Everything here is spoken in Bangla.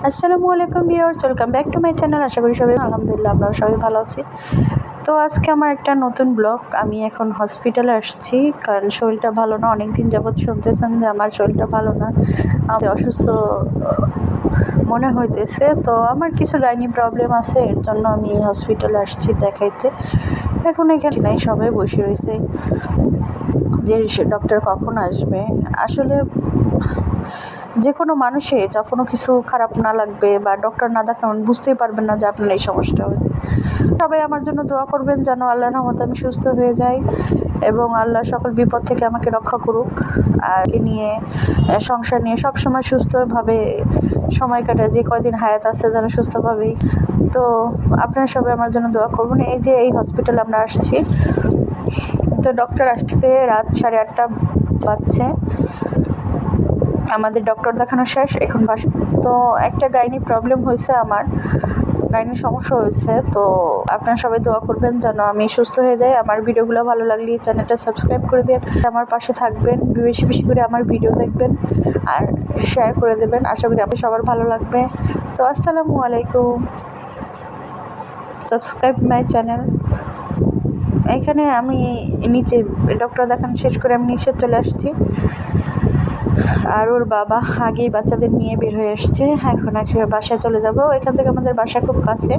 আসসালামু আলাইকুম viewers, welcome back to my channel. আশা করি সবাই আলহামদুলিল্লাহ আমরা সবাই ভালো আছি। তো আজকে আমার একটা নতুন ব্লগ। আমি এখন হসপিটালে আসছি কারণ শরীরটা ভালো না। অনেক দিন যাবৎ শুনতেছেন যে আমার শরীরটা ভালো না, আমি অসুস্থ মনে হইতেছে। তো আমার কিছু গাইনি প্রবলেম আছে, এর জন্য আমি হসপিটালে আসছি দেখাইতে। এখন এখানে নাই, সবাই বসে রয়েছে যে ডক্টর কখন আসবে। আসলে যে কোনো মানুষে যখনও কিছু খারাপ না লাগবে বা ডক্টর না দেখাবেন বুঝতেই পারবেন না যে আপনার এই সমস্যাটা হচ্ছে। সবাই আমার জন্য দোয়া করবেন যেন আল্লাহর রহমতে আমি সুস্থ হয়ে যাই এবং আল্লাহ সকল বিপদ থেকে আমাকে রক্ষা করুক। আর নিয়ে সংসার নিয়ে সবসময় সুস্থভাবে সময় কাটায়, যে কয়দিন হায়াত আছে যেন সুস্থভাবেই। তো আপনারা সবাই আমার জন্য দোয়া করবেন। এই যে এই হসপিটালে আমরা আসছি, তো ডক্টর আসতে রাত 8:30 বাজছে। আমাদের ডক্টর দেখানো শেষ, এখন বাসা। তো একটা গাইনি প্রবলেম হয়েছে, আমার গাইনির সমস্যা হয়েছে। তো আপনারা সবাই দোয়া করবেন যেন আমি সুস্থ হয়ে যাই। আমার ভিডিওগুলো ভালো লাগলে চ্যানেলটা সাবস্ক্রাইব করে দিন, আমার পাশে থাকবেন, বেশি বেশি করে আমার ভিডিও দেখবেন আর শেয়ার করে দেবেন। আশা করি আপনার সবার ভালো লাগবে। তো আসসালামু আলাইকুম, সাবস্ক্রাইব মাই চ্যানেল। এখানে আমি নিচে ডক্টর দেখানো শেষ করে আমি নিচে চলে আসছি, আর ওর বাবা আগেই বাচ্চাদের নিয়ে বের হয়ে আসছে। এখন বাসায় চলে যাব। এখান থেকে আমাদের বাসা খুব কাছে।